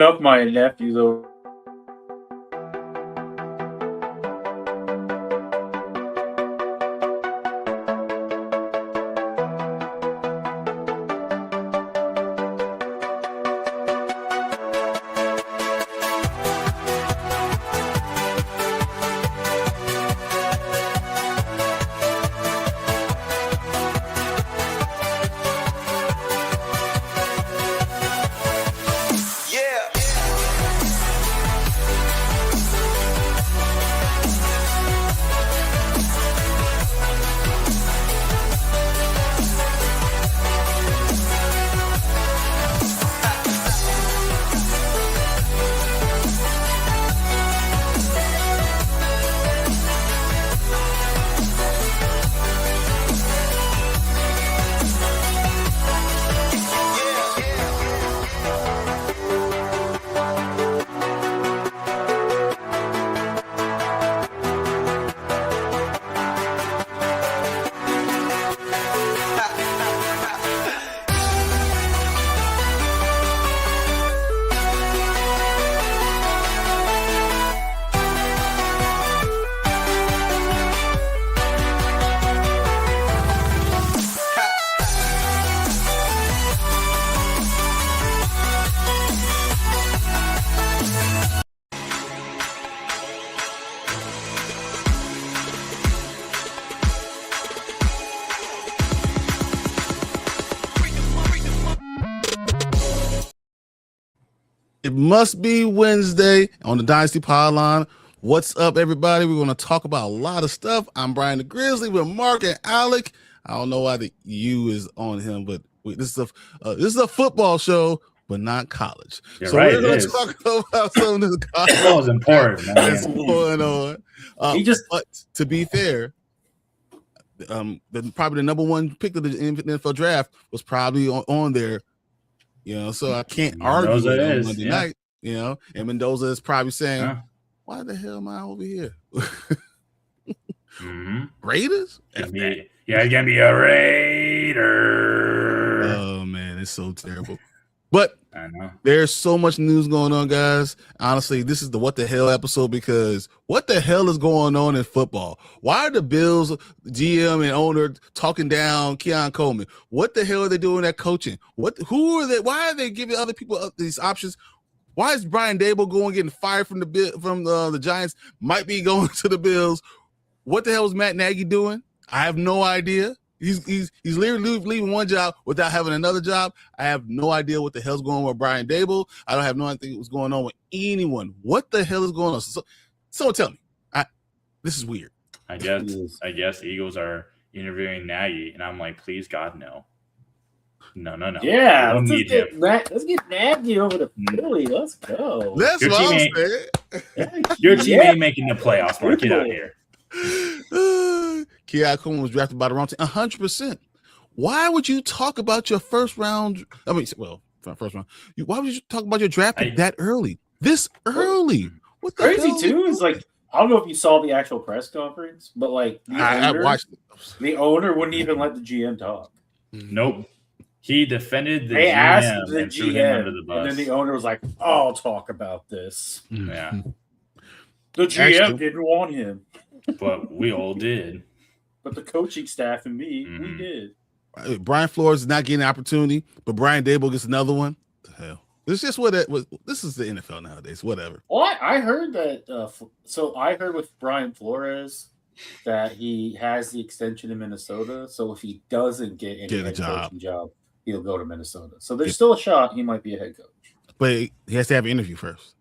Up my nephew though. It must be Wednesday on the Dynasty Pylon. What's up, everybody? We're going to talk about a lot of stuff. I'm Brian the Grizzly with Mark and Alec. I don't know why the U is on him, but this is a football show, but not college. You're so right, we're going to talk about some of the college football is important, man. that's going on. But to be fair, probably the number one pick of the NFL draft was probably on there. You know, so I can't argue with on Monday night, you know, and Mendoza is probably saying, why the hell am I over here? Raiders? Yeah, it's gonna be a Raider. Oh man, it's so terrible. But I know there's so much news going on, guys. Honestly, this is the what the hell episode because what the hell is going on in football? Why are the Bills GM and owner talking down Keon Coleman? What the hell are they doing at coaching? Who are they? Why are they giving other people these options? Why is Brian Daboll going getting fired from the Giants? Might be going to the Bills. What the hell is Matt Nagy doing? I have no idea. He's literally leaving one job without having another job. I have no idea what the hell's going on with Brian Daboll. I don't have no idea what's going on with anyone. What the hell is going on? Someone tell me. This is weird. I guess Eagles are interviewing Nagy, and I'm like, please God, no. No. Yeah, let's get Nagy over to Philly. Let's go. That's what I'm saying. Your team ain't making the playoffs, Mark. Get out of here. Keon Coleman was drafted by the wrong team. 100%. Why would you talk about your first round? First round. Why would you talk about your draft pick that early? This early? What the crazy hell? Too is like I don't know if you saw the actual press conference, but like I watched it. The owner wouldn't even let the GM talk. Nope. He defended the GM. They asked the and threw him under the bus. And then the owner was like, "I'll talk about this." Yeah. The GM didn't want him. But we all did. But the coaching staff and me, we did. Brian Flores is not getting an opportunity, but Brian Daboll gets another one. What the hell? It's just this is the NFL nowadays. Whatever. Well, I heard that. I heard with Brian Flores that he has the extension in Minnesota. So if he doesn't get any head coaching job, he'll go to Minnesota. So there's still a shot he might be a head coach. But he has to have an interview first.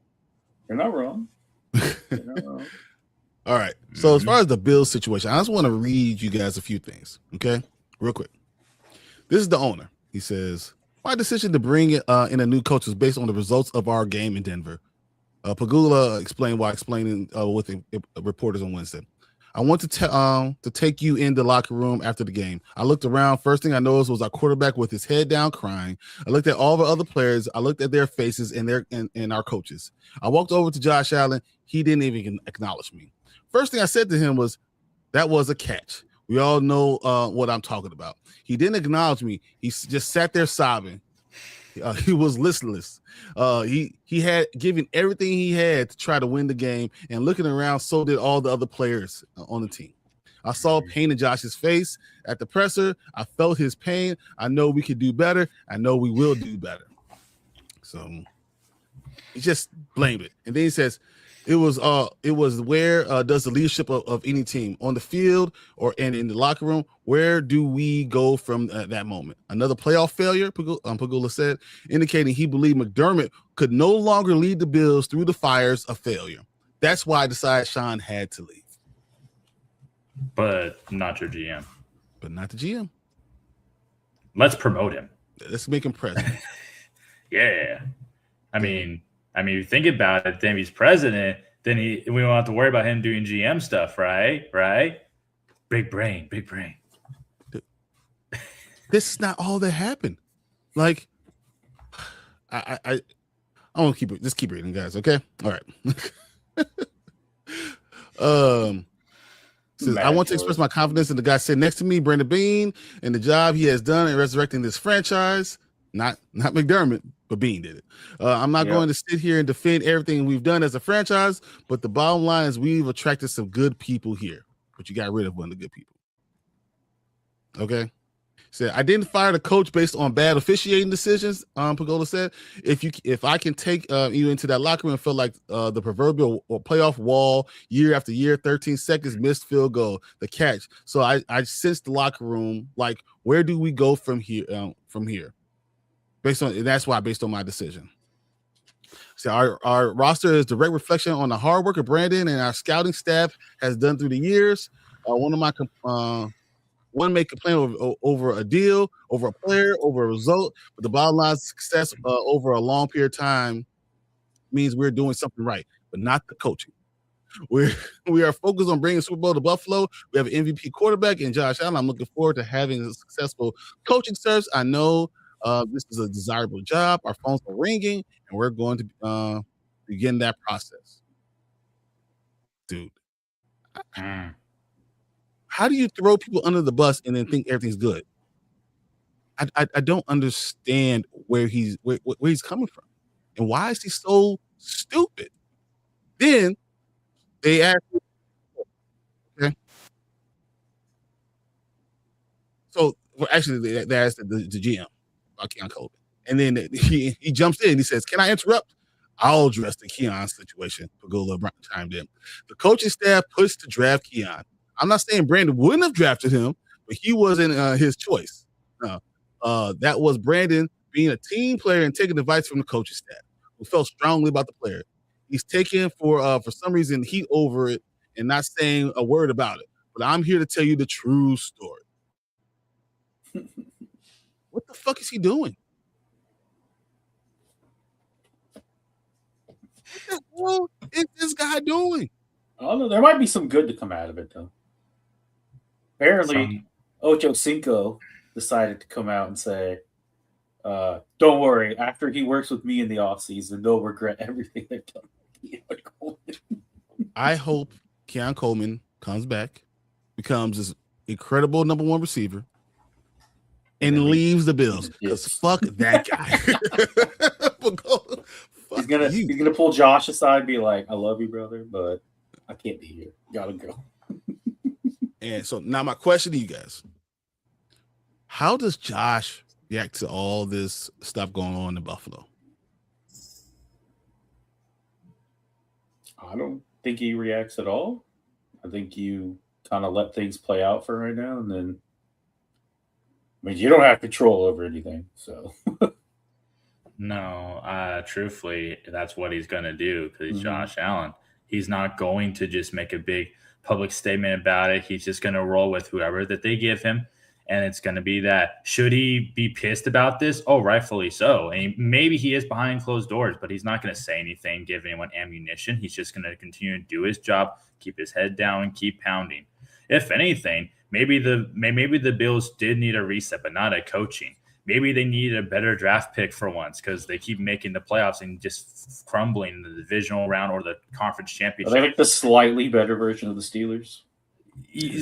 You're not wrong. You're not wrong. All right. So as far as the Bills situation, I just want to read you guys a few things. Okay, real quick. This is the owner. He says, "My decision to bring in a new coach is based on the results of our game in Denver." Pagula explained while explaining with the reporters on Wednesday. "I want to take you in the locker room after the game. I looked around. First thing I noticed was our quarterback with his head down crying. I looked at all the other players. I looked at their faces and our coaches. I walked over to Josh Allen. He didn't even acknowledge me. First thing I said to him was, that was a catch. We all know what I'm talking about. He didn't acknowledge me. He just sat there sobbing. He was listless. He had given everything he had to try to win the game, and looking around, so did all the other players on the team. I saw pain in Josh's face at the presser. I felt his pain. I know we could do better. I know we will do better. So he just blamed it, and then he says, "It was where does the leadership of any team on the field and in the locker room? Where do we go from that moment?" Another playoff failure, Pagula said, indicating he believed McDermott could no longer lead the Bills through the fires of failure. That's why I decided Sean had to leave. But not your GM. But not the GM. Let's promote him. Let's make him president. Yeah. I mean, you think about it, then he's president, then we don't have to worry about him doing GM stuff, right? Right? Big brain. This is not all that happened. Like, I want to keep reading, guys. Okay, all right. Says, I want to express my confidence in the guy sitting next to me, Brandon Beane, and the job he has done in resurrecting this franchise. Not McDermott, but Beane did it. I'm not going to sit here and defend everything we've done as a franchise, but the bottom line is we've attracted some good people here, but you got rid of one of the good people. Okay. Said, I didn't fire the coach based on bad officiating decisions. Pagola said, if I can take you into that locker room and feel like the proverbial playoff wall year after year, 13 seconds missed field goal, the catch. So I sensed the locker room like, where do we go from here? Based on my decision. So our roster is direct reflection on the hard work of Brandon and our scouting staff has done through the years. One may complain over a deal, over a player, over a result, but the bottom line is success over a long period of time means we're doing something right, but not the coaching. We are focused on bringing Super Bowl to Buffalo. We have an MVP quarterback in Josh Allen. I'm looking forward to having a successful coaching service. I know this is a desirable job. Our phones are ringing, and we're going to begin that process. Dude. How do you throw people under the bus and then think everything's good? I don't understand where he's coming from, and why is he so stupid? Then they ask, okay. So actually, they asked the GM about Keon Colvin, and then he jumps in. And he says, "Can I interrupt? I'll address the Keon situation." Pagola chimed in. The coaching staff pushed to draft Keon. I'm not saying Brandon wouldn't have drafted him, but he wasn't his choice. That was Brandon being a team player and taking advice from the coaching staff, who felt strongly about the player. He's taking for some reason heat over it and not saying a word about it. But I'm here to tell you the true story. What the fuck is he doing? What the hell is this guy doing? I don't know. There might be some good to come out of it, though. Apparently, Ocho Cinco decided to come out and say, don't worry, after he works with me in the offseason, they'll regret everything they've done. I hope Keon Coleman comes back, becomes this incredible number one receiver, and leaves the Bills. Because fuck that guy. He's gonna pull Josh aside and be like, I love you, brother, but I can't be here. Gotta go. And so now my question to you guys: how does Josh react to all this stuff going on in Buffalo? I don't think he reacts at all. I think you kind of let things play out for right now, and then you don't have control over anything. So no, truthfully, that's what he's gonna do because he's Josh Allen. He's not going to just make a big public statement about it. He's just going to roll with whoever that they give him. And it's going to be that. Should he be pissed about this? Oh, rightfully so. And maybe he is behind closed doors, but he's not going to say anything, give anyone ammunition. He's just going to continue to do his job, keep his head down, and keep pounding. If anything, maybe the Bills did need a reset, but not a coaching. Maybe they need a better draft pick for once because they keep making the playoffs and just crumbling in the divisional round or the conference championship. Are they like the slightly better version of the Steelers?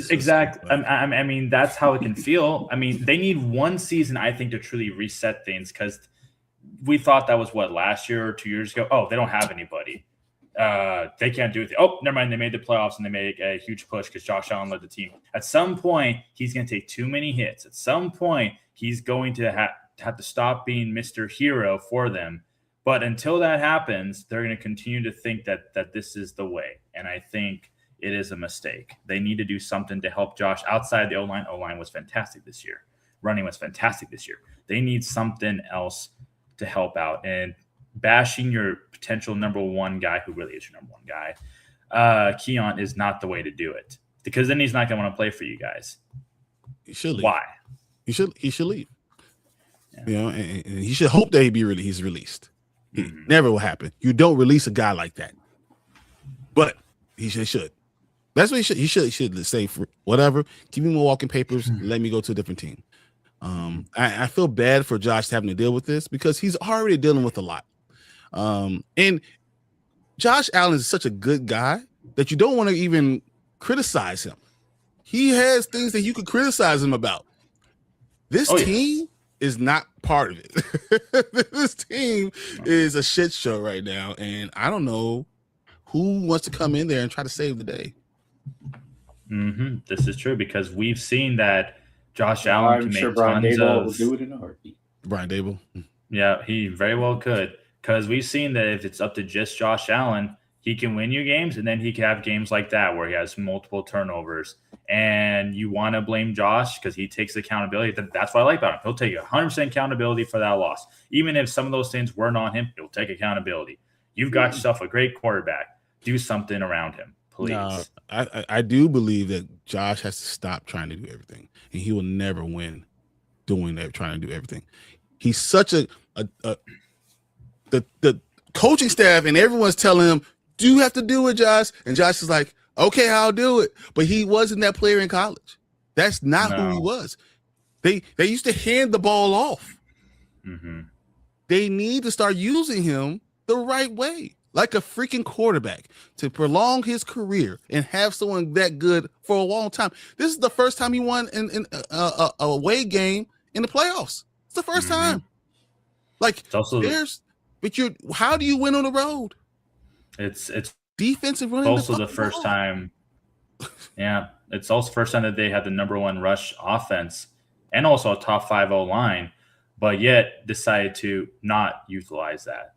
Exactly. I mean, that's how it can feel. I mean, they need one season, I think, to truly reset things because we thought that was what, last year or 2 years ago. Oh, they don't have anybody. They can't do it. Oh, never mind. They made the playoffs and they made a huge push because Josh Allen led the team. At some point, he's going to take too many hits. At some point, he's going to have to stop being Mr. Hero for them. But until that happens, they're going to continue to think that this is the way. And I think it is a mistake. They need to do something to help Josh outside the O-line. O-line was fantastic this year. Running was fantastic this year. They need something else to help out. And bashing your potential number one guy, who really is your number one guy, Keon, is not the way to do it. Because then he's not going to want to play for you guys. He should leave. Why? He should leave. Yeah. You know, and he should hope that he's released. Mm-hmm. Never will happen. You don't release a guy like that. But he should. That's what he should. He should say for whatever. Give me more walking papers. Let me go to a different team. I feel bad for Josh having to deal with this because he's already dealing with a lot. And Josh Allen is such a good guy that you don't want to even criticize him. He has things that you could criticize him about. This team is not part of it. This team is a shit show right now, and I don't know who wants to come in there and try to save the day. Mm-hmm. This is true because we've seen that Josh Allen can make Brian tons Dable of. will do it in a heartbeat. Brian Dable. Yeah, he very well could because we've seen that if it's up to just Josh Allen, he can win you games, and then he can have games like that where he has multiple turnovers. And you want to blame Josh because he takes accountability. That's what I like about him. He'll take 100% accountability for that loss. Even if some of those things weren't on him, he'll take accountability. You've got yourself a great quarterback. Do something around him, please. No, I do believe that Josh has to stop trying to do everything, and he will never win doing that, trying to do everything. He's such the coaching staff and everyone's telling him, do you have to do it, Josh? And Josh is like, okay, I'll do it. But he wasn't that player in college. That's not who he was. They used to hand the ball off. Mm-hmm. They need to start using him the right way, like a freaking quarterback, to prolong his career and have someone that good for a long time. This is the first time he won in a away game in the playoffs. It's the first time. Like, how do you win on the road? It's defensive running. Also the first time. Yeah, it's also the first time that they had the number one rush offense and also a top 5 O-line, but yet decided to not utilize that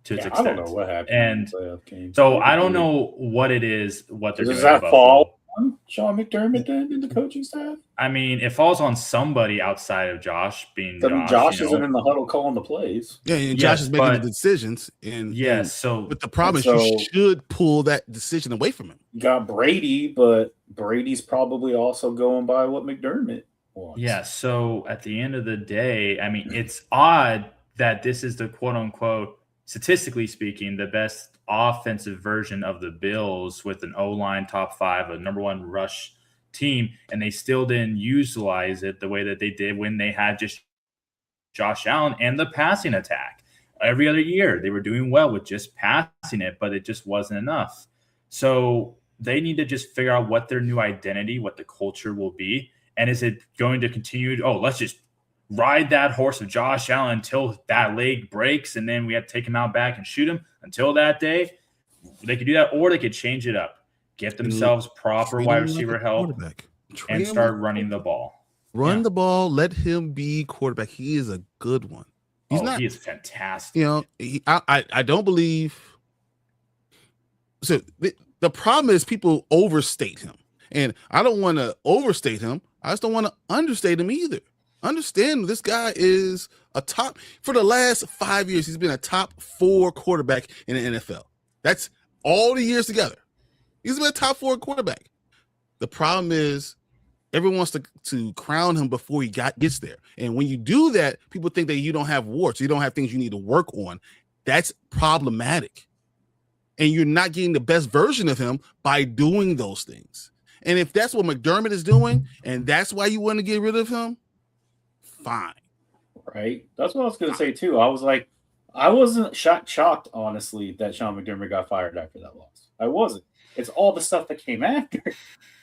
to its extent. I don't know what happened. And so I don't know what it is, what they're doing. Does that fall on Sean McDermott then in the coaching staff? I mean, it falls on somebody outside of Josh being Josh. Josh isn't in the huddle calling the plays. Yeah, and Josh is making the decisions. And but the problem is you should pull that decision away from him. You got Brady, but Brady's probably also going by what McDermott wants. Yeah, so at the end of the day, I mean, it's odd that this is the quote-unquote, statistically speaking, the best offensive version of the Bills with an O-line top 5, a number 1 rush team, and they still didn't utilize it the way that they did when they had just Josh Allen and the passing attack. Every other year, they were doing well with just passing it, but it just wasn't enough. So they need to just figure out what their new identity, what the culture will be, and is it going to continue? Let's just ride that horse of Josh Allen until that leg breaks, and then we have to take him out back and shoot him until that day. They could do that, or they could change it up. Get themselves proper wide receiver help and start running the ball. Run the ball. Let him be quarterback. He is a good one. He is fantastic. You know, I don't believe. So the problem is people overstate him. And I don't want to overstate him. I just don't want to understate him either. Understand this guy is a top, for the last 5 years, he's been a top 4 quarterback in the NFL. That's all the years together. He's been a top 4 quarterback. The problem is everyone wants to crown him before he gets there. And when you do that, people think that you don't have warts. You don't have things you need to work on. That's problematic. And you're not getting the best version of him by doing those things. And if that's what McDermott is doing, and that's why you want to get rid of him, fine. Right? That's what I was going to say, too. I was like, I wasn't shocked, honestly, that Sean McDermott got fired after that loss. I wasn't. It's all the stuff that came after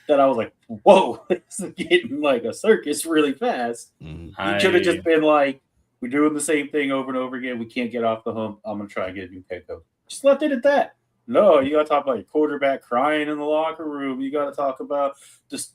that I was like, whoa, this is getting like a circus really fast. Mm-hmm. He should have just been like, We're doing the same thing over and over again. We can't get off the hump. I'm going to try and get a new head coach. Just left it at that. No, you got to talk about your quarterback crying in the locker room. You got to talk about just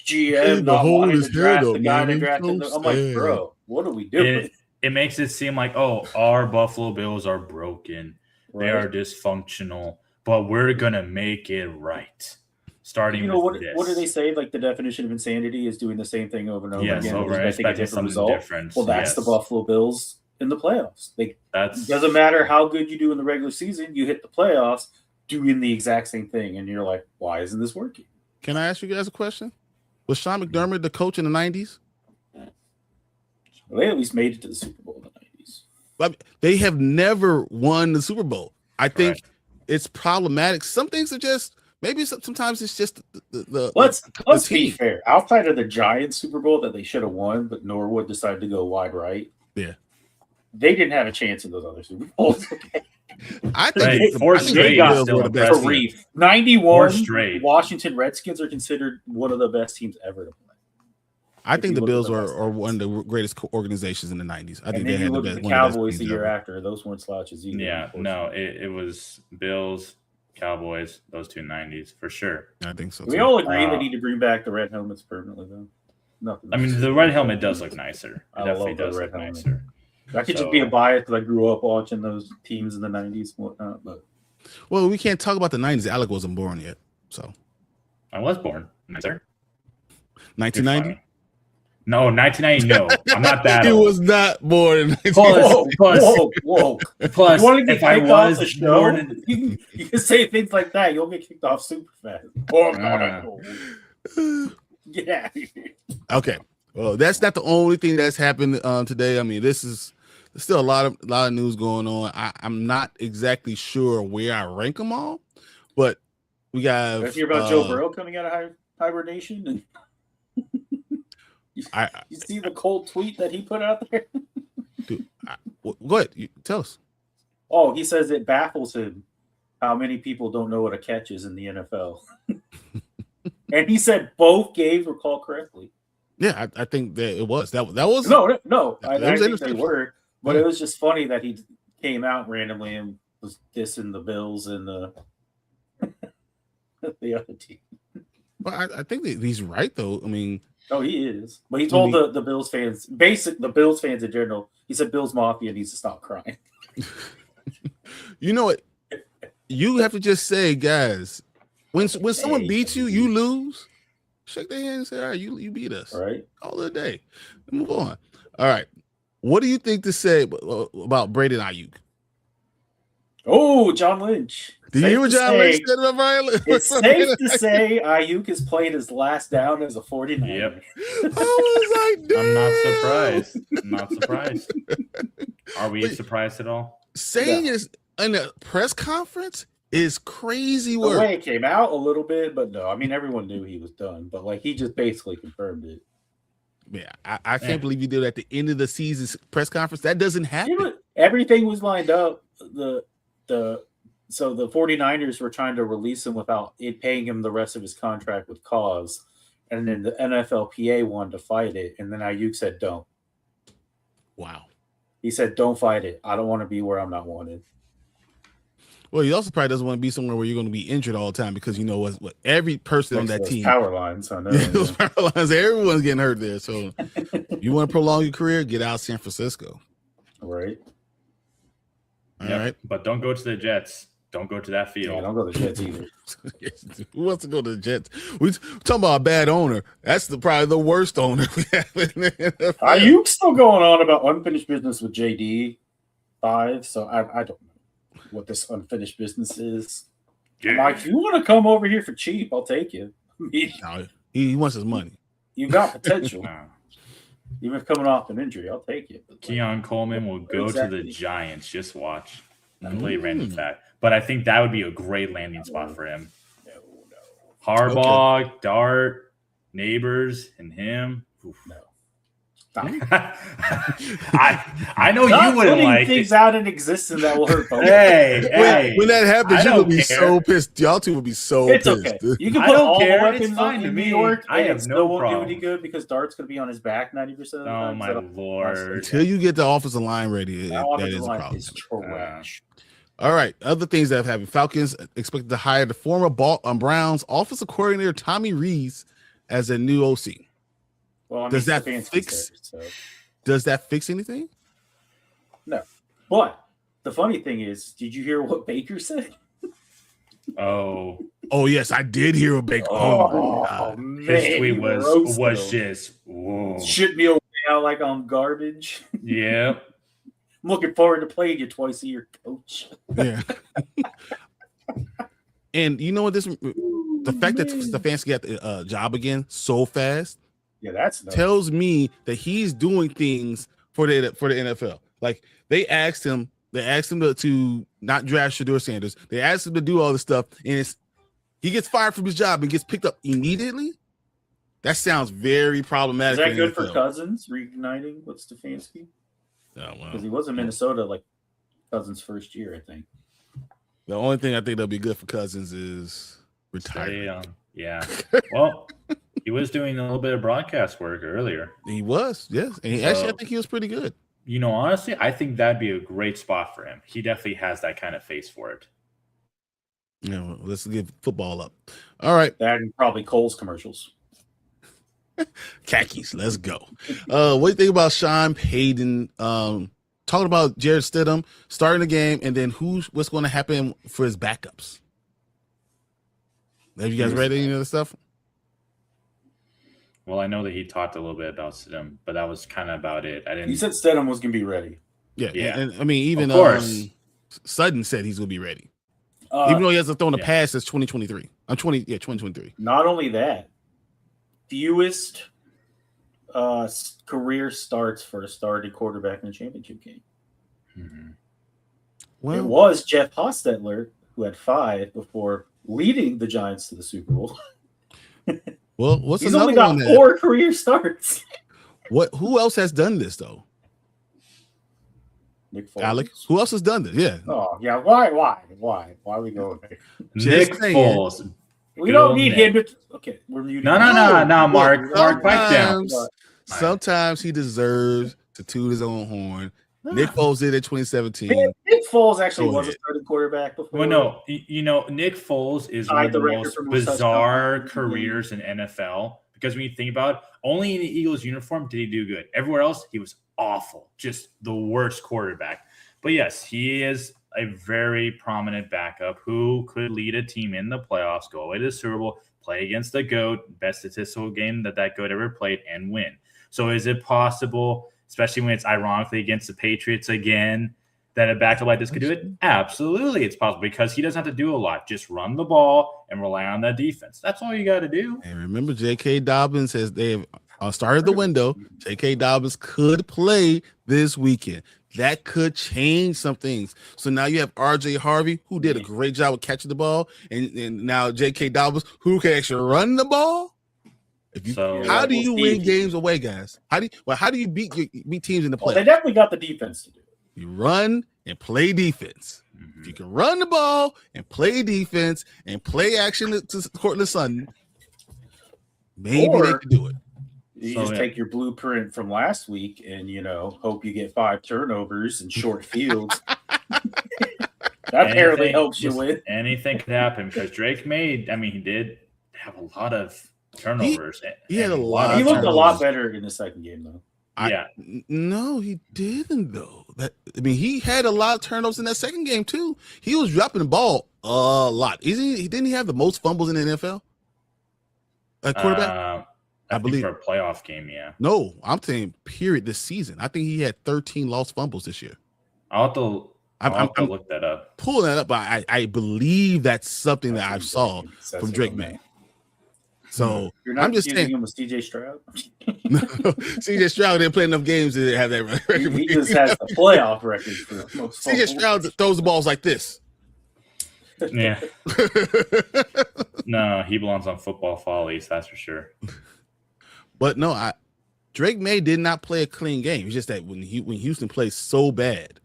GM not wanting to draft the guy they drafted. I'm like, bro, what are we doing? It makes it seem like, oh, our Buffalo Bills are broken. Right. They are dysfunctional, but we're going to make it right. Starting with this. What do they say? Like the definition of insanity is doing the same thing over and over again. Expecting something different. Well, that's the Buffalo Bills in the playoffs. It doesn't matter how good you do in the regular season. You hit the playoffs doing the exact same thing, and you're like, why isn't this working? Can I ask you guys a question? Was Sean McDermott the coach in the 90s? Well, they at least made it to the Super Bowl in the 90s. But they have never won the Super Bowl. I think it's problematic. Some things are just maybe sometimes it's just the let's be fair. Outside of the Giants Super Bowl that they should have won, but Norwood decided to go wide right. Yeah, they didn't have a chance in those other Super Bowls. I think they got still the best. 91 Washington Redskins are considered one of the best teams ever to play. I think the Bills are one of the greatest organizations in the 90s. I think they had the best. The Cowboys the year after, those weren't slouches either. Yeah, no, it was Bills, Cowboys, those two 90s for sure. I think so. We all agree they need to bring back the red helmets permanently, though. Nothing. I mean, the red helmet does look nicer. It definitely does look nicer. That could just be a bias because I grew up watching those teams in the 90s and whatnot. But well, we can't talk about the 90s. Alec wasn't born yet, so I was born. Sir. 1990. No, 1990. No, I'm not that. He old. was not born in 1990. Whoa. Plus, if I was the show, born you can say things like that, you'll get kicked off super fast. Get out of here. Okay. Well, that's not the only thing that's happened today. I mean, there's still a lot of news going on. I'm not exactly sure where I rank them all, but we got. Did you hear about Joe Burrow coming out of hibernation? And you see the cold tweet that he put out there? Dude, go ahead. Tell us. Oh, he says it baffles him how many people don't know what a catch is in the NFL. And he said both games were called correctly. Yeah, I think that it was. That was no. I think they were, but it was just funny that he came out randomly and was dissing the Bills and the other team. Well, I think that he's right though. I mean, he is. But he told the Bills fans, the Bills fans in general, he said Bills Mafia needs to stop crying. You know what? You have to just say, guys, when someone beats you, you lose. Shake their hand and say, all right, you beat us. All right. All the day. Move on. All right. What do you think to say about Brady and Ayuk? Oh, John Lynch. Did you hear what John Lynch said about Brian Lynch? It's safe to say Ayuk has played his last down as a 49er. Yep. I was like, I'm not surprised. Are we surprised at all? Saying is in a press conference is crazy work. The way it came out a little bit, but no, I mean everyone knew he was done, but like he just basically confirmed it. Yeah, I can't believe you did it at the end of the season press conference. That doesn't happen. Everything was lined up. So the 49ers were trying to release him without it paying him the rest of his contract with cause. And then the NFLPA wanted to fight it. And then Ayuk said, don't. Wow. He said, don't fight it. I don't want to be where I'm not wanted. Well, he also probably doesn't want to be somewhere where you're going to be injured all the time because you know what every person on that team. Power lines. I know. Those power lines, everyone's getting hurt there. So you want to prolong your career, get out of San Francisco. Right. All right. But don't go to the Jets. Don't go to that field. Yeah, don't go to the Jets either. Who wants to go to the Jets? We're talking about a bad owner. That's probably the worst owner we have in the NFL. Are you still going on about unfinished business with JD 5? So I don't know what this unfinished business is. Yeah. Like, if you want to come over here for cheap, I'll take you. No, he wants his money. You got potential. Even if coming off an injury, I'll take it. Keon Coleman will go to the Giants. Just watch. Complete random fact. But I think that would be a great landing spot for him. No. Harbaugh, Dart, Neighbors, and him. Oof. No. I know Stop you wouldn't putting like things it. out in existence that will hurt both. Hey, when that happens, I you don't will be care. so pissed. Y'all two will be so It's pissed. okay. You can I put don't all care. the It's weapons fine in to New me. York, I and have it no still won't do problem. any good because Dart's going to be on his back 90% of the time. Oh my lord! Until you get the offensive line ready, That that offensive is a line problem. is trash. All right. Other things that have happened. Falcons expected to hire the former Browns offensive coordinator Tommy Rees as a new OC. Well, I mean, Does that Stefanski's fix? there, so. Does that fix anything? No. But the funny thing is, did you hear what Baker said? Oh, yes, I did hear a big. Oh man, his tweet he was roasted him. just whoa. Shit me away out like I'm garbage. Yeah. I'm looking forward to playing you twice a year, coach. Yeah. And you know what? The fact that Stefanski got the job again so fast, that's nuts. tells me that he's doing things for the NFL. Like they asked him to not draft Shedeur Sanders. They asked him to do all this stuff, and he gets fired from his job and gets picked up immediately. That sounds very problematic. Is that good for Cousins reuniting with Stefanski? Oh, wow. Because he was in Minnesota like Cousins' first year, I think. The only thing I think that'll be good for Cousins is retirement. Yeah. Well, he was doing a little bit of broadcast work earlier. He was, yes. And actually, I think he was pretty good. You know, honestly, I think that'd be a great spot for him. He definitely has that kind of face for it. Yeah, well, let's give football up. All right. That and probably Cole's commercials. Khakis, let's go. What do you think about Sean Payton talking about Jared Stidham starting the game, and then what's going to happen for his backups? Have you guys read any of the stuff? Well, I know that he talked a little bit about Stidham, but that was kind of about it. I didn't. He said Stidham was going to be ready. Yeah. And I mean, even Sutton said he's going to be ready, even though he hasn't thrown a pass since 2023. 2023. Not only that, fewest career starts for a starting quarterback in a championship game. Mm-hmm. Well, it was Jeff Hostetler who had 5 before leading the Giants to the Super Bowl. Well, what's He's another only got 4 career starts. Who else has done this though? Nick Foles. Alex, who else has done this? Yeah. Oh yeah. Why are we going there? Nick Foles. We don't need him to. Okay, we're muting. No, Mark. Mark, pipe down. Sometimes he deserves to toot his own horn. No. Nick Foles did in 2017. Nick Foles actually was a starting quarterback before. Well, no, Nick Foles is one of the most bizarre careers in NFL because when you think about it, only in the Eagles uniform did he do good. Everywhere else, he was awful, just the worst quarterback. But yes, he is a very prominent backup who could lead a team in the playoffs, go away to the Super Bowl, play against the GOAT, best statistical game that GOAT ever played, and win. So is it possible, especially when it's ironically against the Patriots again, that a backup like this could do it? Absolutely, it's possible because he doesn't have to do a lot. Just run the ball and rely on that defense. That's all you got to do. And remember, J.K. Dobbins has started the window. J.K. Dobbins could play this weekend. That could change some things. So now you have R.J. Harvey, who did a great job with catching the ball, and now J.K. Dobbins, who can actually run the ball. How do you win games away, guys? How do you beat teams in the playoffs? They definitely got the defense to do it. You run and play defense. If you can run the ball and play defense and play action to Cortland Sutton, maybe they can do it. You just take your blueprint from last week and, hope you get 5 turnovers and short fields. That apparently helps you win. Anything could happen because Drake he did have a lot of turnovers. He had a lot. He looked a lot better in the second game, though. No, he didn't, though. He had a lot of turnovers in that second game, too. He was dropping the ball a lot. Didn't he have the most fumbles in the NFL? Quarterback? I believe for a playoff game, yeah. No, I'm saying period this season. I think he had 13 lost fumbles this year. I'll have to look that up. Pulling that up, but I believe that's something that I saw from Drake May. So you're not I'm just saying him with CJ Stroud. No, CJ Stroud didn't play enough games to have that record. He just has the playoff record for most. CJ Stroud throws the balls like this. Yeah. No, he belongs on Football Follies, that's for sure. But no, Drake May did not play a clean game. It's just that when Houston plays so bad,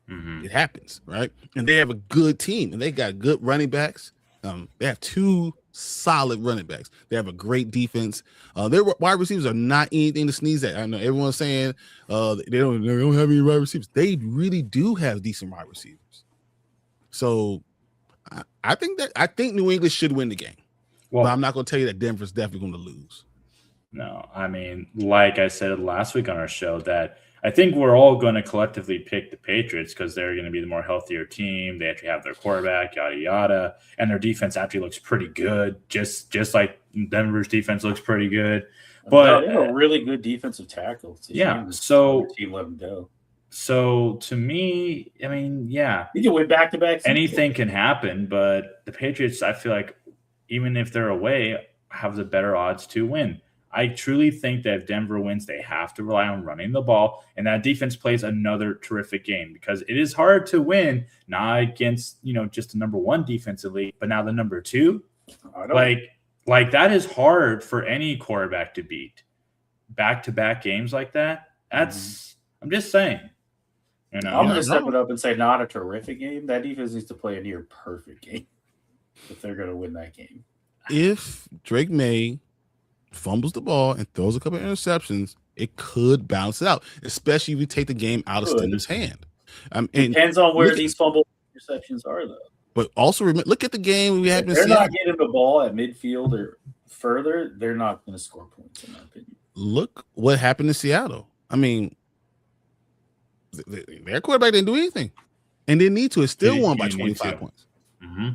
it happens, right? And they have a good team, and they got good running backs. They have 2 solid running backs. They have a great defense. Their wide receivers are not anything to sneeze at. I know everyone's saying they don't have any wide receivers. They really do have decent wide receivers. So I think New England should win the game. Well, but I'm not going to tell you that Denver's definitely going to lose. No, I mean, like I said last week on our show, that I think we're all going to collectively pick the Patriots because they're going to be the more healthier team. They actually have their quarterback, yada, yada. And their defense actually looks pretty good, just like Denver's defense looks pretty good. But they have a really good defensive tackle. Yeah, so team let them go. So to me, I mean, yeah. You can win back-to-back. Anything can happen, but the Patriots, I feel like, even if they're away, have the better odds to win. I truly think that if Denver wins, they have to rely on running the ball, and that defense plays another terrific game because it is hard to win, not against, just the number 1 defensively, but now the number 2. Like that is hard for any quarterback to beat. Back-to-back games like that, that's I'm just saying. I'm going to step it up and say not a terrific game. That defense needs to play a near perfect game if they're going to win that game. If Drake May fumbles the ball and throws a couple of interceptions, it could bounce it out, especially if you take the game out of Stidham's hand. Depends on where these fumble interceptions are, though. But also look at the game we had. They're not getting the ball at midfield or further. They're not going to score points, in my opinion. Look what happened in Seattle. I mean, their quarterback didn't do anything, and didn't need to. It still won by 26 points. Mm-hmm.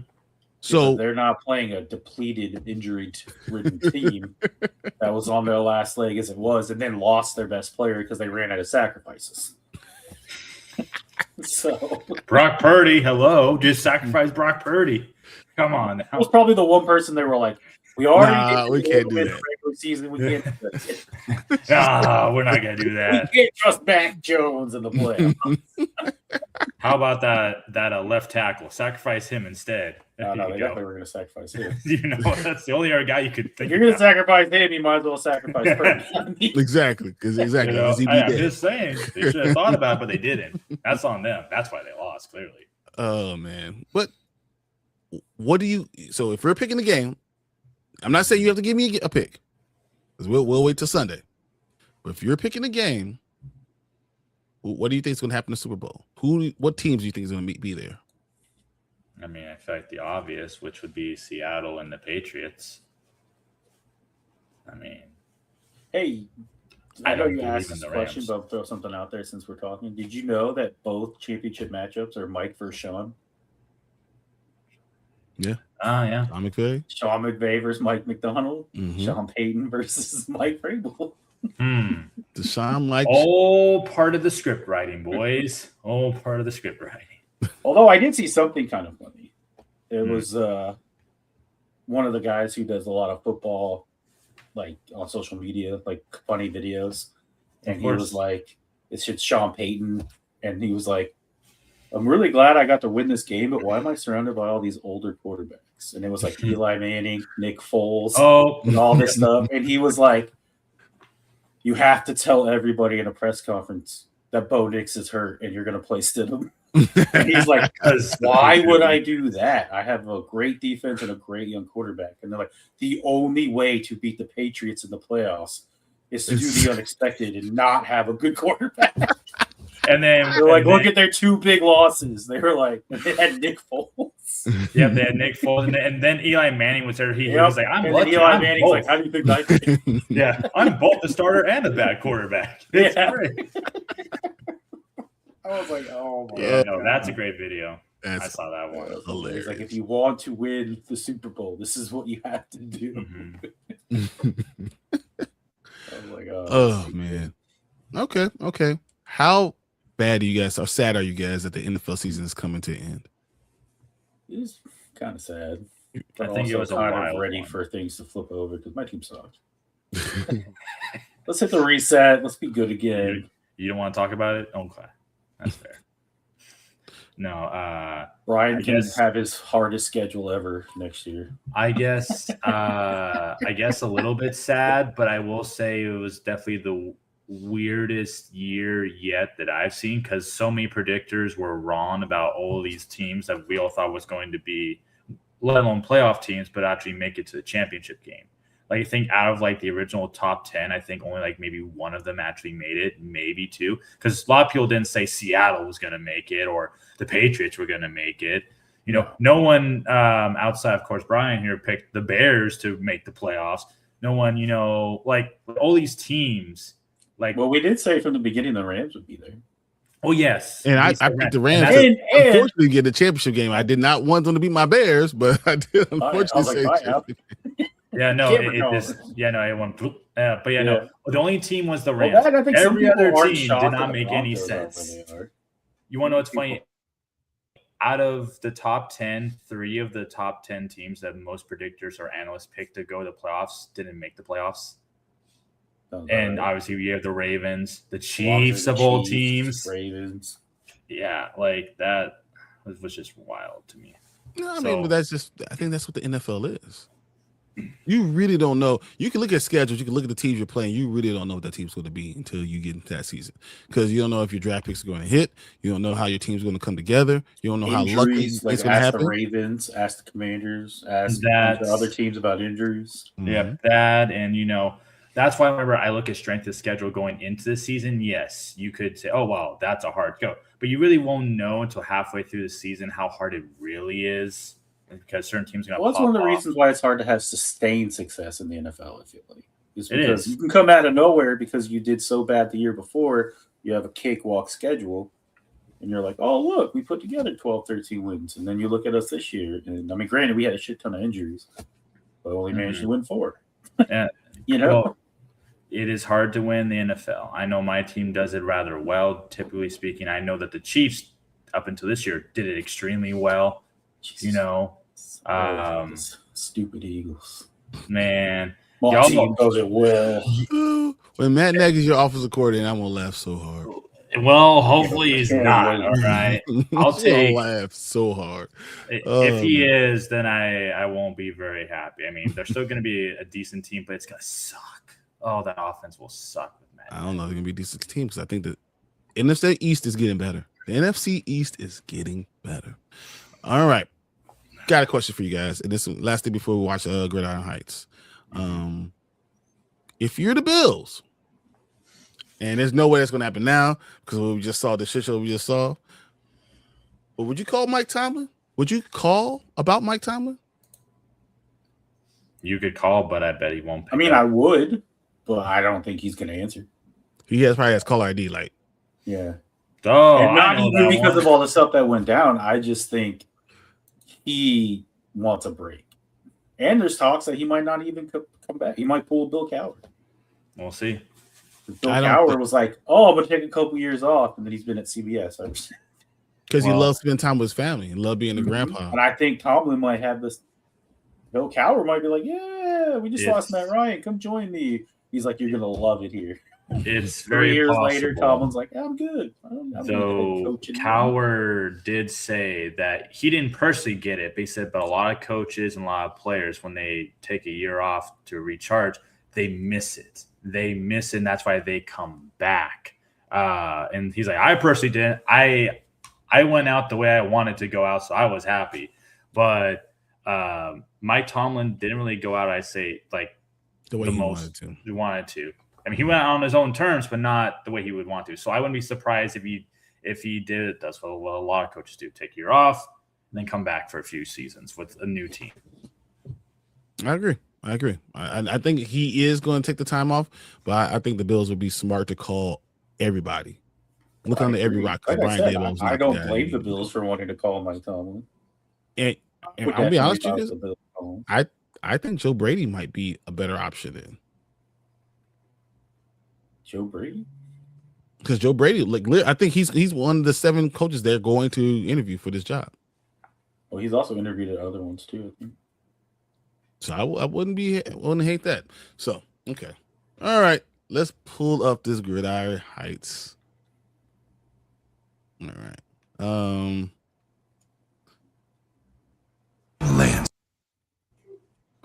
So they're not playing a depleted, injury-ridden team that was on their last leg as it was, and then lost their best player because they ran out of sacrifices. So Brock Purdy, hello, just sacrifice Brock Purdy. Come on, now. That was probably the one person they were like, "We already we can't do that. Regular season, we can't do that. Nah, we're not gonna do that. We can't trust Mac Jones in the playoffs." How about that left tackle? Sacrifice him instead. No, they definitely were going to sacrifice him. That's the only other guy you could think. If you're going to sacrifice him, you might as well sacrifice Purdy. Exactly. I'm just saying they should have thought about it, but they didn't. That's on them. That's why they lost. Clearly. Oh man, but what do you? So if we're picking the game, I'm not saying you have to give me a pick, because we'll wait till Sunday. But if you're picking the game, what do you think is going to happen in the Super Bowl? What teams do you think is going to be there? I mean, I feel like the obvious, which would be Seattle and the Patriots. I mean, hey, I know you asked this question, but I'll throw something out there since we're talking. Did you know that both championship matchups are Mike versus Sean? Yeah. Yeah. Sean McVay versus Mike McDonald. Mm-hmm. Sean Payton versus Mike Vrabel. Deshaun likes all part of the script writing, boys. All part of the script writing. Although I did see something kind of funny. It was one of the guys who does a lot of football, like on social media, like funny videos. And he was like, it's just Sean Payton. And he was like, I'm really glad I got to win this game, but why am I surrounded by all these older quarterbacks? And it was like Eli Manning, Nick Foles, and all this stuff. And he was like, you have to tell everybody in a press conference that Bo Nix is hurt and you're going to play Stidham. And he's like, why would I do that? I have a great defense and a great young quarterback. And they're like, the only way to beat the Patriots in the playoffs is to do the unexpected and not have a good quarterback. And then they're like, look at their 2 big losses. They were like, they had Nick Foles. Yeah, they had Nick Foles, and then Eli Manning was there. He was like, "I'm lucky." Eli Manning's like, "How do you think I did?" Yeah, I'm both the starter and a bad quarterback. It's great. I was like, "Oh my god!" No, that's a great video. I saw that one. Hilarious. It's like, if you want to win the Super Bowl, this is what you have to do. Mm-hmm. Oh my god! Oh man. Okay. How bad are you guys? How sad are you guys that the NFL season is coming to an end? It's kind of sad. I think it was kind of ready for things to flip over because my team sucks. Let's hit the reset. Let's be good again. You don't want to talk about it? Okay, that's fair. No, Brian can have his hardest schedule ever next year. I guess a little bit sad, but I will say it was definitely the weirdest year yet that I've seen, because so many predictors were wrong about all these teams that we all thought was going to be, let alone playoff teams, but actually make it to the championship game. Like, I think out of like the original top 10, I think only like maybe one of them actually made it, maybe two. Because a lot of people didn't say Seattle was going to make it or the Patriots were going to make it. You know, no one outside, of course, Brian here picked the Bears to make the playoffs. No one, you know, like all these teams. Like, well, we did say from the beginning the Rams would be there. Oh, yes. And I picked the Rams to unfortunately get the championship game. I did not want them to beat my Bears, but I did unfortunately say yeah, no, it went. But no, the only team was the Rams. Well, every other team did not make any sense. You want to know what's funny? Out of the top 10, 3 of the top 10 teams that most predictors or analysts picked to go to the playoffs didn't make the playoffs. And obviously, we have the Ravens, the Chiefs of all teams. Ravens. Yeah, like that was just wild to me. No, I mean, but I think that's what the NFL is. You really don't know. You can look at schedules, you can look at the teams you're playing. You really don't know what that team's going to be until you get into that season, because you don't know if your draft picks are going to hit. You don't know how your team's going to come together. You don't know how lucky it's going to happen. Ask the Ravens, ask the Commanders, ask the other teams about injuries. Yeah, that, and you know, that's why whenever I look at strength of schedule going into the season, yes, you could say, oh, wow, that's a hard go. But you really won't know until halfway through the season how hard it really is, because certain teams are going to that's one of the reasons why it's hard to have sustained success in the NFL, I feel like. Is because you can come out of nowhere because you did so bad the year before, you have a cakewalk schedule, and you're like, oh, look, we put together 12, 13 wins. And then you look at us this year, and I mean, granted, we had a shit ton of injuries, but only managed to win 4. You know? Well, it is hard to win the NFL. I know my team does it rather well, typically speaking. I know that the Chiefs, up until this year, did it extremely well. Jesus. You know, stupid Eagles. Man. My team does it well. When Matt Nagy's your offensive coordinator, I'm going to laugh so hard. Well, hopefully he's not. All right. I'll laugh so hard. If he is, then I won't be very happy. I mean, they're still going to be a decent team, but it's going to suck. Oh, that offense will suck with Matt. I don't know if they're going to be a decent team, because I think the NFC East is getting better. The NFC East is getting better. All right. Got a question for you guys. And this last thing before we watch Gridiron Heights. If you're the Bills, and there's no way that's going to happen now because we just saw the shit show we just saw, but would you call Mike Tomlin? Would you call about Mike Tomlin? You could call, but I bet he won't pick up. I would, but I don't think he's going to answer. He probably has caller ID, like. Yeah. Oh, and not even because of all the stuff that went down. I just think he wants a break. And there's talks that he might not even come back. He might pull Bill Cowher. We'll see. Bill Cowher was like, oh, I'm going to take a couple years off. And then he's been at CBS. Because he loves spending time with his family and love being a grandpa. And I think Tomlin might have this. Bill Cowher might be like, yeah, we just lost Matt Ryan. Come join me. He's like, you're going to love it here. It's 3 years later, Tomlin's like, I'm good. So Cowher did say that he didn't personally get it, but he said, but a lot of coaches and a lot of players, when they take a year off to recharge, they miss it. And that's why they come back. And he's like, I personally didn't. I went out the way I wanted to go out, so I was happy. But Mike Tomlin didn't really go out, I say, like the way he wanted to. I mean, he went out on his own terms, but not the way he would want to. So I wouldn't be surprised if he did it. That's what a lot of coaches do: take a year off and then come back for a few seasons with a new team. I agree. I think he is going to take the time off, but I think the Bills would be smart to call everybody. Look under every rock. Like I don't blame the Bills for wanting to call Mike Tomlin. And I'll be honest with you, I think Joe Brady might be a better option then. Joe Brady? Because Joe Brady, I think he's one of the 7 coaches they're going to interview for this job. Well, he's also interviewed at other ones too, I think. So I wouldn't hate that. So, okay. All right. Let's pull up this Gridiron Heights. All right.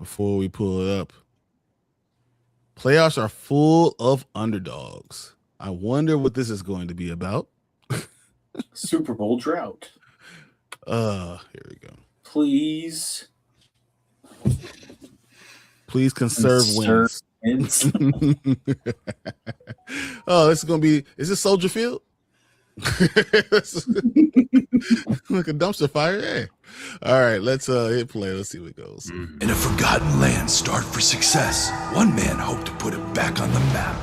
before we pull it up. Playoffs are full of underdogs. I wonder what this is going to be about. Super Bowl drought. Here we go. Please conserve wins. Oh, this is gonna be. Is this Soldier Field? Like a dumpster fire. Hey. All right, let's hit play. Let's see what goes. In a forgotten land starved for success, one man hoped to put it back on the map.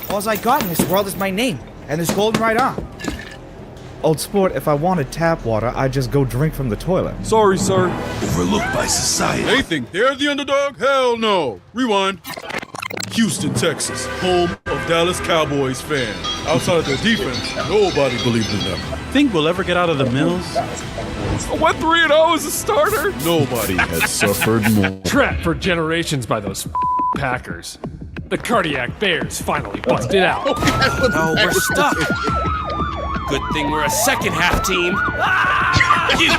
All I got in this world is my name and this golden right arm. Old sport, if I wanted tap water, I'd just go drink from the toilet. Sorry, sir. Overlooked by society. They think they're the underdog? Hell no. Rewind. Houston, Texas, home of Dallas Cowboys fans. Outside of their defense, nobody believed in them. Think we'll ever get out of the mills? A 1-3-0 as a starter? Nobody has suffered more. Trapped for generations by those Packers. The cardiac bears finally busted out. No, we're stuck. Good thing we're a second half team.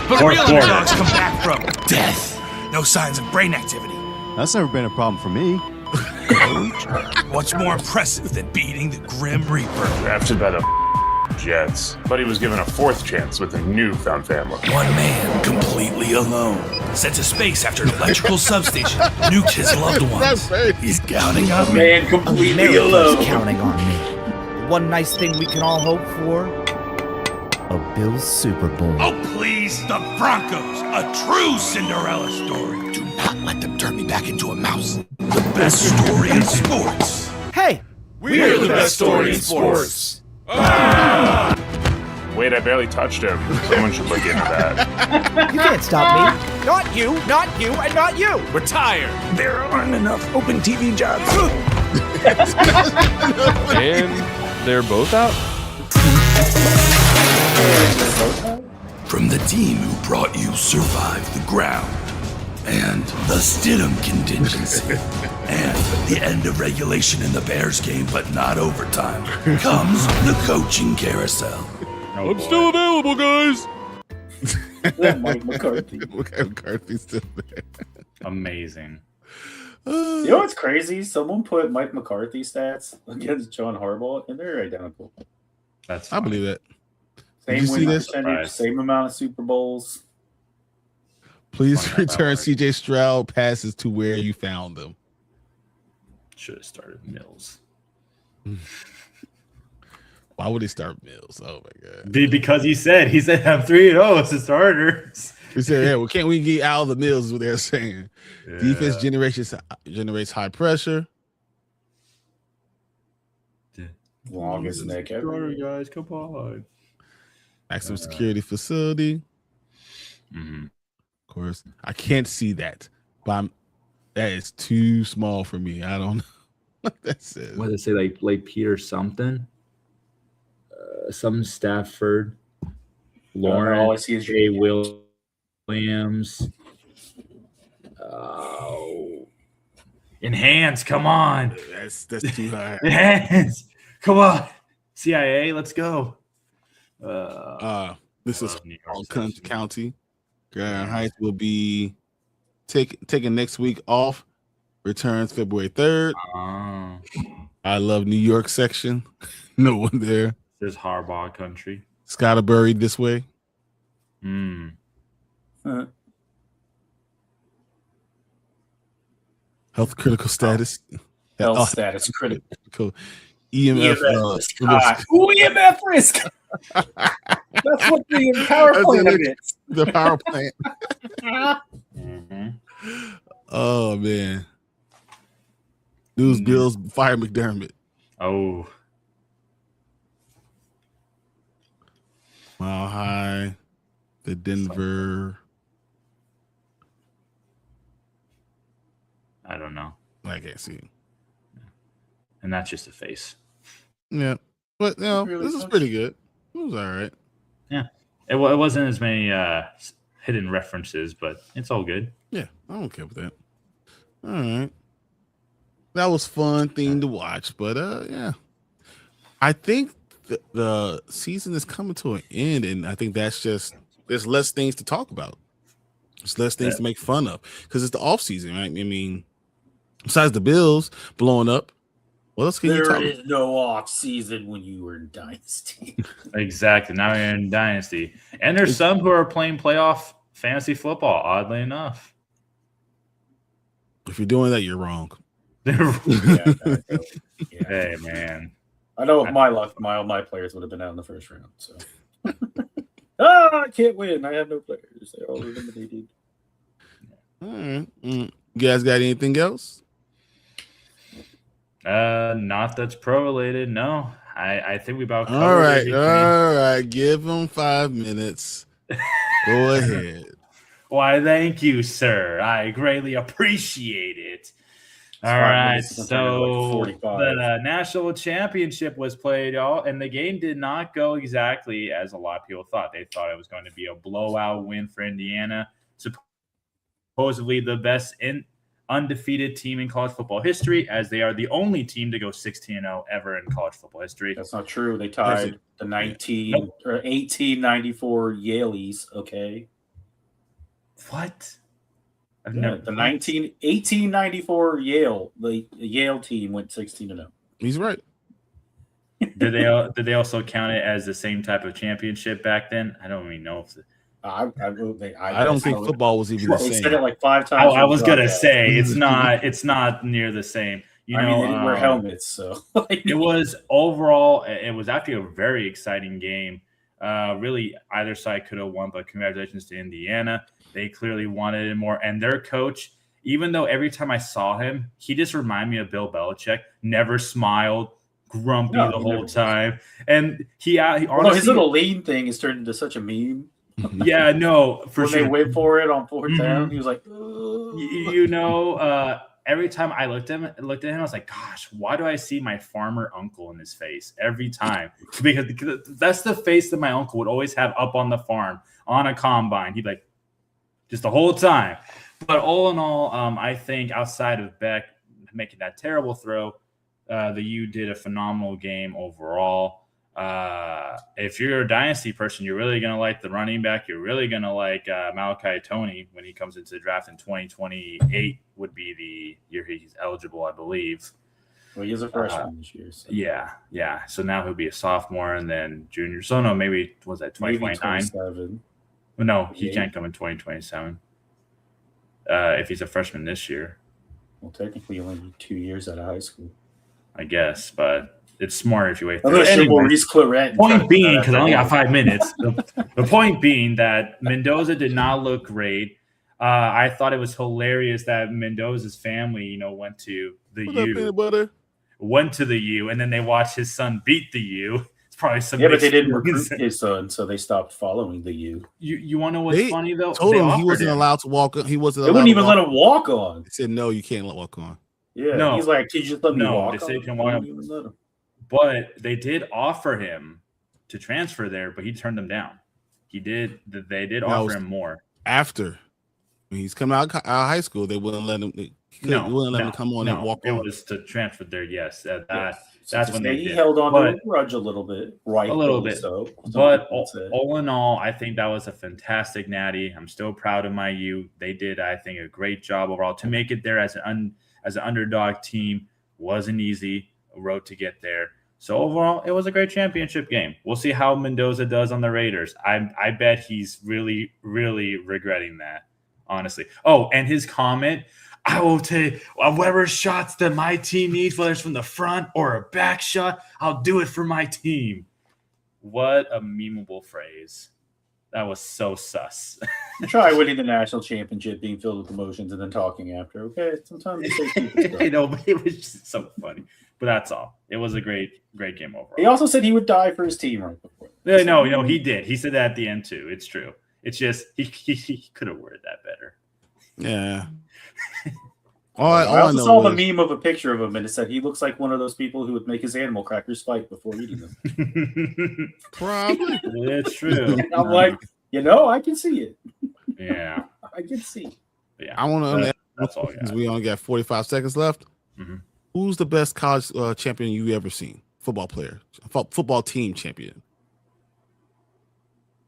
But real underdogs come back from Death. No signs of brain activity. That's never been a problem for me. What's more impressive than beating the Grim Reaper? Drafted by the Jets, but he was given a fourth chance with a newfound family. One man, completely alone, sent to space after an electrical substation nuked his loved ones. He's counting on me. Man, completely America's alone. counting on me. One nice thing we can all hope for: a Bills Super Bowl. Oh, please, the Broncos, a true Cinderella story. Do not let them turn me back into a mouse. The best story in sports. Hey, We're the best story in sports. Wait, I barely touched him. Someone should look into that. you can't stop me. Not you, and not you. retire. There aren't enough open TV jobs. And they're both out? From the team who brought you Survive the Ground, and the Stidham contingency, and the end of regulation in the Bears game, but not overtime, comes the coaching carousel. I'm still available, guys. Mike McCarthy. McCarthy's still there. Amazing. You know what's crazy? Someone put Mike McCarthy stats against John Harbaugh, and they're identical. That's I believe that. Same you see win this? percentage, same amount of Super Bowls. Please Find out return that CJ Stroud passes to where you found them. should have started Mills. Why would he start Mills? Oh my god! Because he said have 3-0 as the starters. He said, "Yeah, well, can't we get out of the Mills?" Is what they're saying. Yeah. Defense generates high pressure. Longest neck ever. Guys, come on. Maximum security facility. Mm-hmm. Of course, I can't see that, but that is too small for me. I don't know what that says. What does it say? Like Peter something? Some Stafford, all I Lawrence, see is Jay your Williams. Enhance, come on. That's too high. Enhance. Come on. CIA, let's go. This is New York County. Gridiron Heights will be taking next week off. Returns February 3rd. I love New York section. No one there. There's Harbaugh country. Scotterbury this way. Health critical status. Health status critical. EMF risk. EMF risk. That's what the power plant is. The power plant. Mm-hmm. Oh man. News Bills fire McDermott. Oh. Mile High. The Denver. I don't know. I can't see. And that's just a face. Yeah. But this is pretty good. It was all right. Yeah. It wasn't as many hidden references, but it's all good. Yeah, I don't care with that. All right. That was fun thing to watch, but yeah. I think the season is coming to an end, and I think that's just there's less things to talk about. It's less things to make fun of because it's the off season, right? I mean, besides the Bills blowing up, what else can you talk about? There is no off season when you were in Dynasty. Exactly. Now you're in Dynasty. And there's some who are playing playoff fantasy football, oddly enough. If you're doing that, you're wrong. Hey, man. I know with my luck, all my players would have been out in the first round. So, I can't win. I have no players. They're all eliminated. All right. You guys got anything else? Not that's pro related. No, I think we about covered all right. everything. All right. Give them 5 minutes. Go ahead. Why, thank you, sir. I greatly appreciate it. All right, so the national championship was played, y'all, and the game did not go exactly as a lot of people thought. They thought it was going to be a blowout win for Indiana, supposedly the best undefeated team in college football history, as they are the only team to go 16-0 ever in college football history. That's not true. They tied the 1894 Yaleys. Okay, what? The 1894 Yale, the Yale team went 16-0. He's right. Did they also count it as the same type of championship back then? I don't even know if I don't think football was even the same. They said it like 5 times. I was gonna say it's not near the same. You know, they didn't wear helmets, so it was overall. It was actually a very exciting game. Really, either side could have won, but congratulations to Indiana. They clearly wanted it more. And their coach, even though every time I saw him, he just reminded me of Bill Belichick. Never smiled, grumpy the whole time. And he honestly, his little lean thing has turned into such a meme. Yeah, no, for when sure. they went for it on 4th down, he was like, every time I looked at him, I was like, gosh, why do I see my farmer uncle in his face every time? Because that's the face that my uncle would always have up on the farm on a combine. He'd be like, just the whole time. But all in all, I think outside of Beck making that terrible throw, the U did a phenomenal game overall. If you're a Dynasty person, you're really going to like the running back. You're really going to like Malachi Toney when he comes into the draft in 2028 would be the year he's eligible, I believe. Well, he's a freshman this year. So. Yeah. So now he'll be a sophomore and then junior. So no, maybe was that 2029? No, he can't come in 2027 if he's a freshman this year. Well, technically, only 2 years out of high school. I guess, but it's smart if you wait. Maurice Claret. Point being, because I only got 5 minutes, the point being that Mendoza did not look great. I thought it was hilarious that Mendoza's family, went to the U. Went to the U, and then they watched his son beat the U. Probably some but they didn't recruit his son, so they stopped following the U. You want to know what's funny though? Told him he wasn't allowed to walk on. He wasn't. They wouldn't even let him walk on. They said no, you can't walk on. Yeah, no, he's like, can you just let me walk? They said you can walk on. But they did offer him to transfer there, but he turned them down. They did offer him more after when he's coming out of high school. They wouldn't let him. Wouldn't let him come on and walk on. It was to transfer there. Yes, that's when he held on to the grudge a little bit, right? A little bit. But all in all, I think that was a fantastic natty. I'm still proud of my U. They did, I think, a great job overall to make it there as an underdog team. Wasn't easy, a road to get there. So overall, it was a great championship game. We'll see how Mendoza does on the Raiders. I bet he's really, really regretting that, honestly. Oh, and his comment. I will take whatever shots that my team needs, whether it's from the front or a back shot. I'll do it for my team. What a memeable phrase. That was so sus. Try winning the national championship, being filled with emotions, and then talking after. Okay, sometimes but it was just so funny. But that's all. It was a great game overall. He also said he would die for his team right before. No, he did. He said that at the end too. It's true. It's just he could have worded that better. Yeah. I also saw the meme of a picture of him, and it said he looks like one of those people who would make his animal crackers fight before eating them. Probably. It's true. I'm like, I can see it. Yeah. I can see. Yeah. I want to that's all. We only got 45 seconds left. Mm-hmm. Who's the best college champion you ever seen? Football player. Football team champion.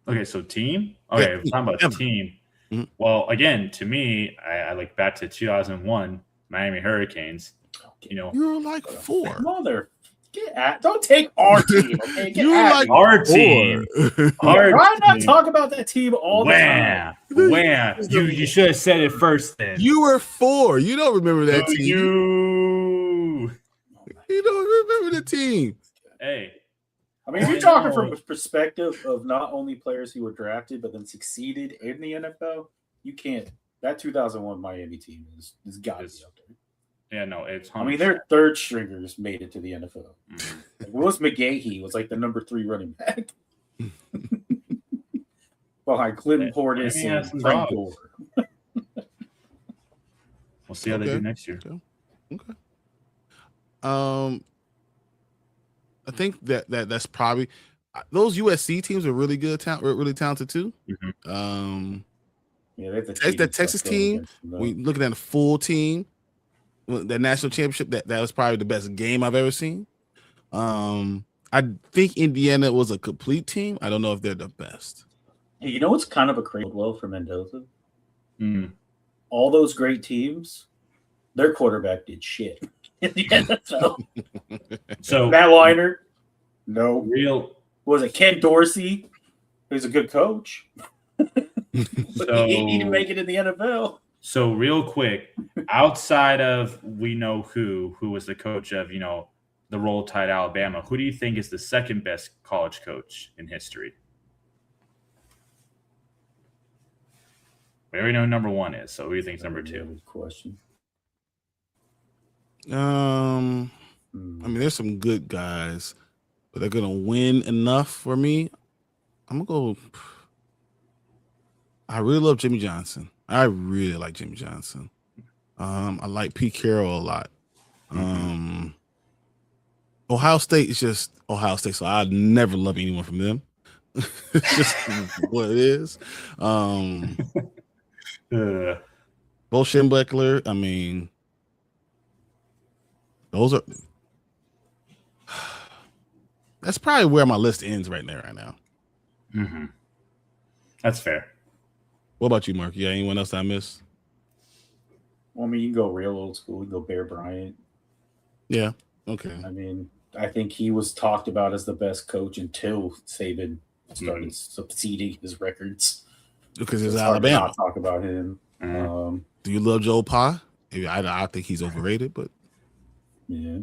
Okay, so team? Okay, we're talking about team. Well, again, to me, I look back to 2001 Miami Hurricanes. You're like 4. Mother, don't take our team. Okay, get You're like our team. Why not talk about that team all the time? Wham! You should have said it first. Then you were 4. You don't remember that team. You don't remember the team. Hey. I mean, if you're talking from a perspective of not only players who were drafted but then succeeded in the NFL, you can't. That 2001 Miami team is got to be up there. Yeah, no, it's. 100%. I mean, their third stringers made it to the NFL. Like Willis McGahee was like the number 3 running back behind Clinton Portis and Frank Gore. We'll see how they do next year. Okay. I think that's probably those USC teams are really good, really talented too. Yeah, that Texas team. We looking at a full team, that national championship. That was probably the best game I've ever seen. I think Indiana was a complete team. I don't know if they're the best. Hey, you know what's kind of a crazy well for Mendoza? All those great teams, their quarterback did shit in the NFL. So Matt Leinart, no real. Was it Ken Dorsey? Who's a good coach, but So, he didn't make it in the NFL. So real quick, outside of we know who was the coach of the Roll Tide Alabama, who do you think is the second best college coach in history? We already know who number 1 is, so who do you think is number 2? Question. I mean, there's some good guys, but they're gonna win enough for me. I'm gonna go. I really love Jimmy Johnson. I really like Jimmy Johnson. I like Pete Carroll a lot. Ohio State is just Ohio State, so I'd never love anyone from them. It's just what it is. Bo Schembechler, I mean, those are. That's probably where my list ends right now. That's fair. What about you, Mark? You got anyone else I missed? Well, I mean, you can go real old school. You can go Bear Bryant. Yeah. Okay. I mean, I think he was talked about as the best coach until Saban started succeeding his records. Because it's Alabama. Not talk about him. Do you love Joe Pa? I think he's overrated, but yeah,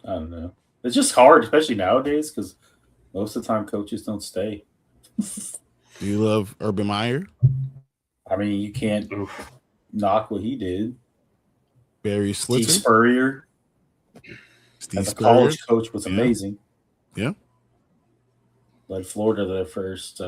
I don't know. It's just hard, especially nowadays, because most of the time coaches don't stay. Do you love Urban Meyer? I mean, you can't knock what he did. Barry Switzer? Steve Spurrier. As a college coach was amazing. Yeah. Led Florida to their first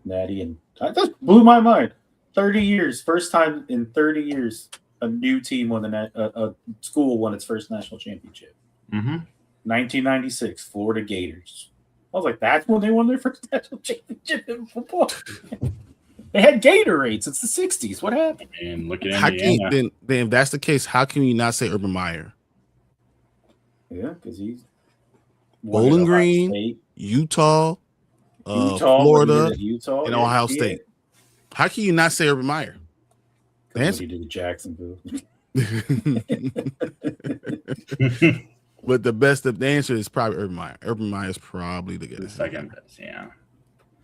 natty, and that blew my mind. 30 years, first time in 30 years, a new team won a school won its first national championship. 1996, Florida Gators. I was like, that's when they won their first national championship in football. They had Gatorades. It's the 60s. What happened? And look at Indiana. Then if that's the case, how can you not say Urban Meyer? Yeah, because he's Bowling Green, State. Utah, Florida, and Ohio State. How can you not say Urban Meyer? What he did at Jacksonville. But the answer is probably Urban Meyer. Urban Meyer is probably the second best. Yeah,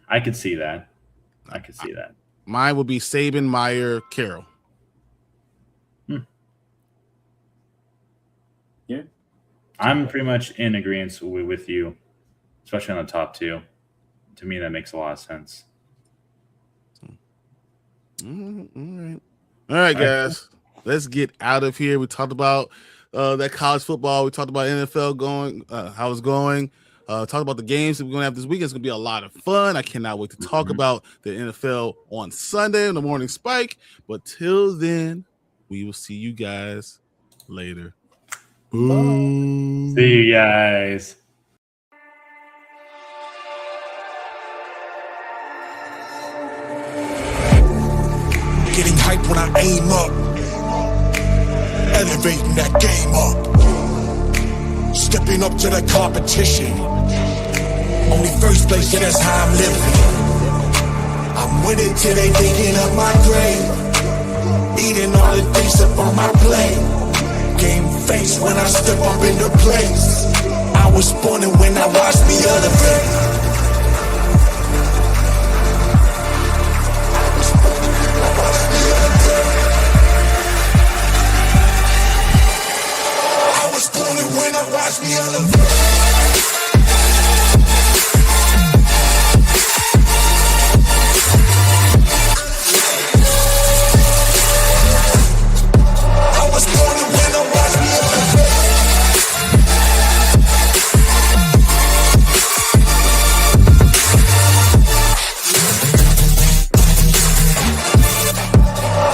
I could see that. Mine would be Saban, Meyer, Carroll. Yeah, I'm pretty much in agreement with you, especially on the top 2. To me, that makes a lot of sense. All right, guys. Let's get out of here. We talked about that college football. We talked about NFL going, how it's going. Talked about the games that we're going to have this weekend. It's going to be a lot of fun. I cannot wait to talk about the NFL on Sunday in the Morning Spike. But till then, we will see you guys later. Boom. See you guys. Getting hype when I aim up, elevating that game up, stepping up to the competition. Only first place, yeah, that's how I'm living. I'm I'm with it till they digging up my grave. Eating all the things up on my plate. Game face when I step up into place. I was born and when I watched me elevate. When I watch me elevate. I was born to win, I watch me elevate.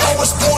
I was born